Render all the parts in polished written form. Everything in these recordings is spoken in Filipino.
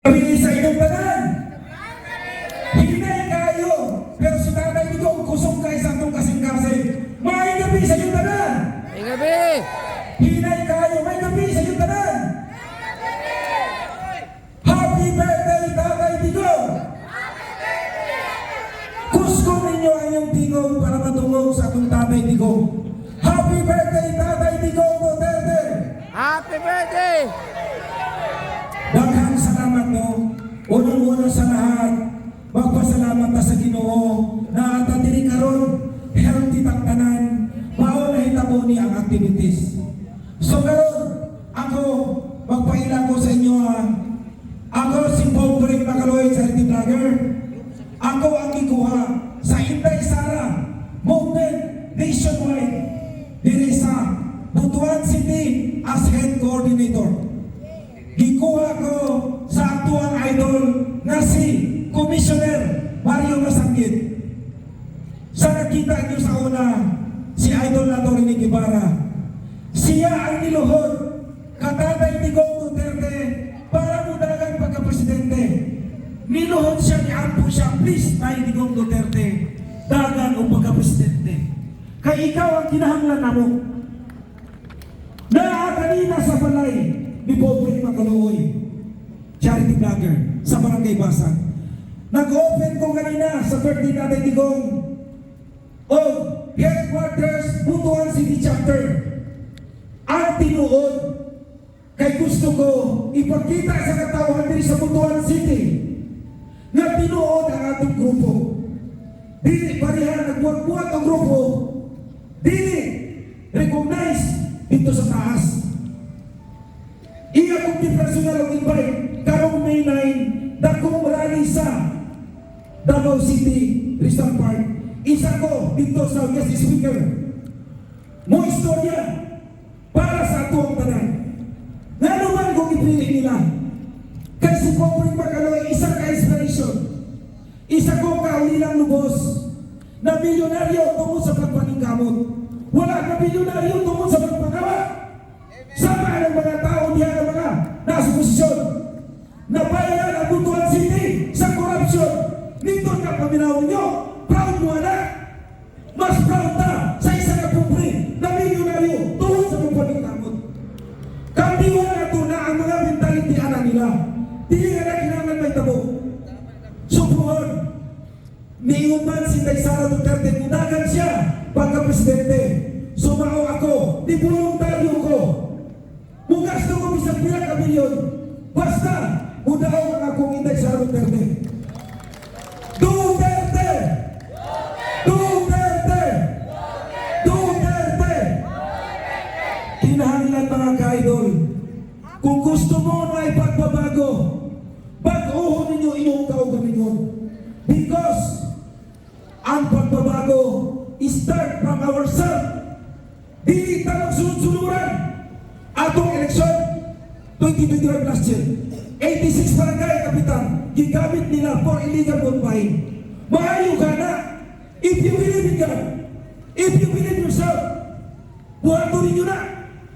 Pili sa inyong tanan. Hinay kayo. Pero si tatay dito, kusog kayo sa itong kasing-kasing. May gabi sa inyong tanan. May gabi! Hinay kayo. May gabi sa inyong tanan. Happy birthday, Tatay Digong! Kusko ninyo ang iyong tingog para matungog sa itong Tatay Digong. Happy birthday, Tatay Digong Duterte! Happy birthday! Daghang salamat mo. Unang-una sa lahat, magpasalamat ta sa Ginoo na ata diri karon healthy tang tanan, mao na hitabo ni ang activities. So karon ako magpaila ko sa inyo ako si Pobre Macaloy Charity Vlogger. Ako ang gikuha sa Inday Sara Movement Nationwide diri sa Butuan City as Head Coordinator. Gikuha ko sa aktuang idol na si Commissioner Mario Masangkit. Sa nakita niyo sa una, si Idol na Torine Guevara. Siya ang niluhod katatay Digong Duterte para mudagan pagka-presidente. Niluhod siya, niampo siya, please tayo Digong Duterte, dagan o pagka-presidente. Kaya ikaw ang kinahanglan na mo. Kanina sa balay ni Pobre Macaloy Charity Vlogger sa Barangay Basag. Nag-open ko kanina sa birthday natin Digong o headquarters Butuan City Chapter. Ang tinuod kay gusto ko ipakita sa katawhan diri sa Butuan City na tinuod ang atong grupo. Dili pareha nagbuhat-buhat ang grupo. Dili recognize dito sa taas. Iya kong personal ang invite karong May 9 dakong rally sa Davao City Rizal Park. Isa ko dito sa guest speaker. Mo istorya para sa atong tanan. Nga naman kung ipili nila kay si Pobre Macaloy isa ka inspiration. Isa ko kaulilang lubos na milyonaryo tungkol sa pagpaningkamot. Wala ka milyonaryo tungkol sa pagpagawa. Sama ang mga tao diyan ang mga nasa posisyon. Nabayaran ang Butuan City sa korupsyon. Nito ka paminaw nyo, proud mo na. Mas proud na sa isa na pobre na milyonaryo tungkol sa pagpaningkamot. Kambiwa na ito na ang mga mentality anak nila. Dili na kinangan may tabo. Subuhon, niingon man si Inday Sara Duterte, mudagan siya pagka-presidente. Sumao ako, di voluntaryo ko. Mugas na ko bisang pila ka milyon. Basta, mudaw ang akong Inday Sara Duterte. Duterte! Duterte! Duterte! Kinahanglan mga ka-idol. Kung gusto mo na ipagbabago, baguhon ninyo inyong kaugalingon. Because ang pagbabago start from ourselves. Dili tanong sunod-sunuran. Atong eleksyon 2021 last year, 86 barangay kapitan gigamit nila for illegal vote buying. Maayo ka na if you believe in God, if you believe yourself. Buhato ninyo na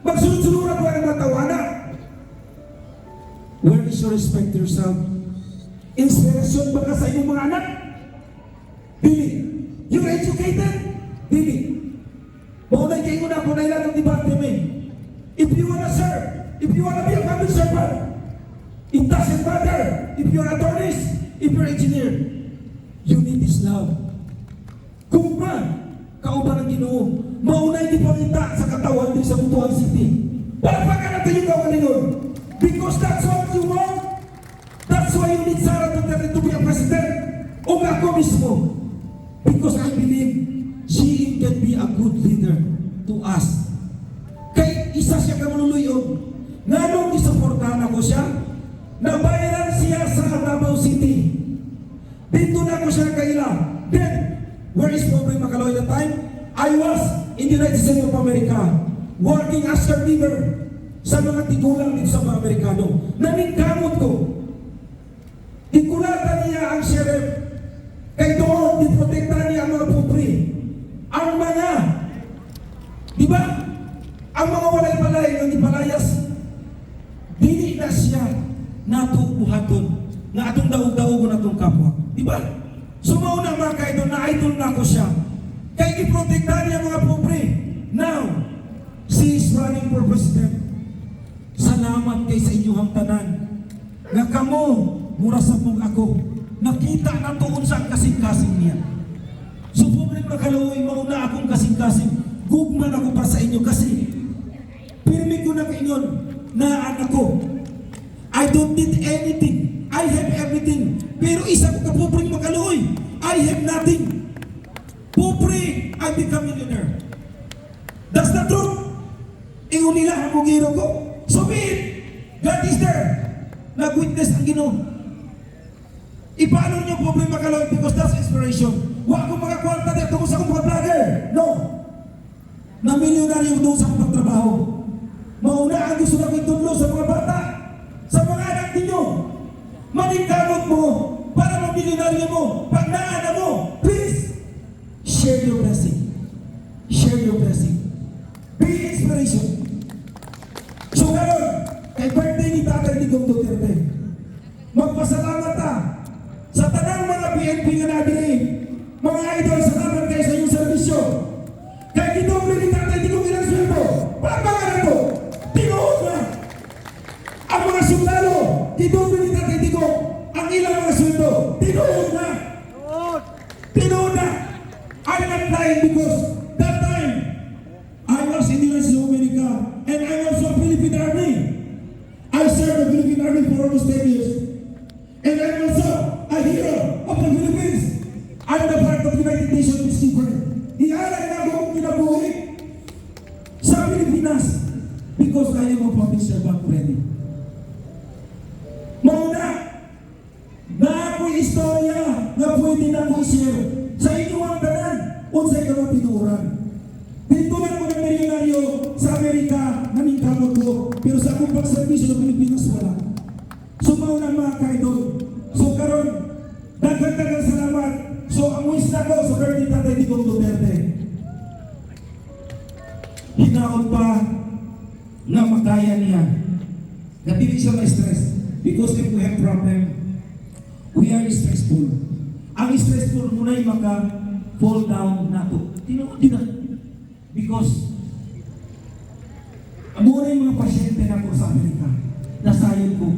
magsunod-sunuran ko ang matawana. Where is your respect to yourself? Inspirasyon ba ka sa inyong mga anak? Dili. You're educated? Dili. Maunay kayo na kung nailan ng department. If you wanna serve, if you wanna be a public servant, it doesn't matter if you're an attorney, if you're an engineer. You need this love. Kung man, kauban ng Ginoo, maunay di pangita sa katawan din sa Butuan City. Palpakan natin yung kawalingon. Because that's what you want. That's why you need Sara Duterte to be a president. O ako mismo. Because I believe she can be a good leader to us. Kay isa siya kamululuyon. Nganong isuportahan ako siya? Nabayaran siya sa Davao City. Dito na ako siya kaila. Then, where is Pobre Macaloy that time? I was in the United States of America working as caregiver sa mga tigulang dito sa mga Amerikano. Naningkamot ko. Ikulatan niya ang sheriff. Kay doon, diprotektahan niya ang mga pobre. Ang mga, di ba? Ang mga walay-balay ng ipalayas, dili na siya natubuhaton nga atong daog-daogon atong kapwa. Di ba? Sumaw na mga ka-idol, na-idol na ako siya. Kaya iprotektahan niya mga pobre. Now, she is running for president. Salamat kay sa inyong tanan. Nga kamo, mura sa mong ako, nakita na tuon sa kasing-kasing niya. So, pobre makaluoy, mauna akong kasing-kasing. Gugman ako pa sa inyo kasi pirmi ko na kainyon na anak ko. I don't need anything. I have everything. Pero isa ko kapobreng makaluoy. I have nothing. Pobre, I become millionaire. That's the truth. Ingon nila ang mugiro ko. So be it. God is there. Nag-witness ang Ginoo. Ipaano niyo pobre makaluoy because that's inspiration. Wa ko mga kwarta dito sa akong mga vlogger. No. Na milyonaryo doon sa akong pagtrabaho. Mauna ang gusto na itudlo sa mga bata, sa mga anak ninyo. Maningkamot mo para mamilyonaryo mo. Pag naana mo, please, share your blessing. Share your blessing. Be inspiration. So ngayon, kay birthday ni Tatay Digong Duterte, magpasalamat ta sa tanang mga PNP nga nabili. Mga idol, salamat kayo sa inyong serbisyo. Kaya ginoble ni Tatay Digong ilang sweldo. Papangalan ko, tinuod na. Ang mga sundalo, ginoble ni Tatay Digong ang ilang mga sweldo. Tinuod na. Tinuod na. I'm not lying because that time, I was in the United States of America and I was a Philippine Army. I served the Philippine Army for almost 10 years. And I'm also a hero of the Philippines. I'm the part of the United Nations peacekeeper. Ialay na akong kinabuhi sa Pilipinas because I am a public servant already. Mauna, na ako'y istorya na pwede na akong share sa inyong ang tanan unsay ka mapinuran. Dito lang ko ng milyonaryo sa Amerika, naningkamot ko, pero sa akong pagservisyo sa Pilipinas wala. So mauna mga ka-idol. So karon, daghang salamat. So ang wish na ko sa birthday Tatay Digong Duterte, hinaon pa na makaya niya na dili siya ma-stress because if we have problem, we are stressful. Ang stressful muna yung maka-fall down na ito. Tinuod yun na. Because muna yung mga pasyente na ko sa Amerika, nasayon ko.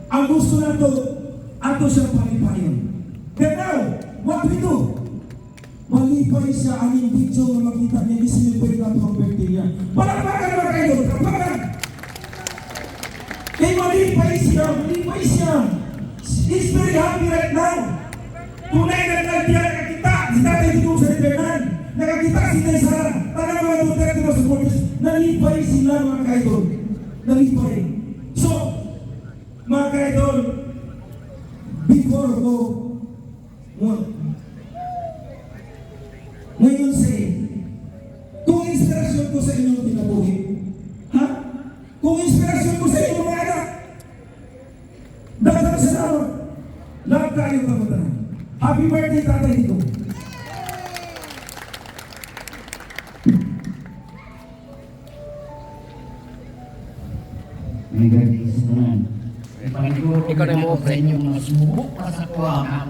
Ang gusto na ito, ato siya palipayon. But now, what we do? Malipay siya ang video na makita niya ni Silver na itong birthday niya. Palakpakan naman kayo! Palakpakan! Kaya malipay siya! He's very happy right now! Tunay na nakakita si Tatay Digong sa Libernan. Nakakita sila sa tanang mga Duterte na supporters. Nalipay sila mga kaidol. Nalipay. So, mga kaidol, before ko, ngayon say, kung inspirasyon ko sa inyong tinabuhi, ha? Kung inspirasyon ko sa inyong mga anak, dapat salamat. Lahat kayo kamatanan. Happy birthday, Tatay Digong. May birthday sa tanan. Ikaw na mo, sa inyong mga sumubok para sa kuha.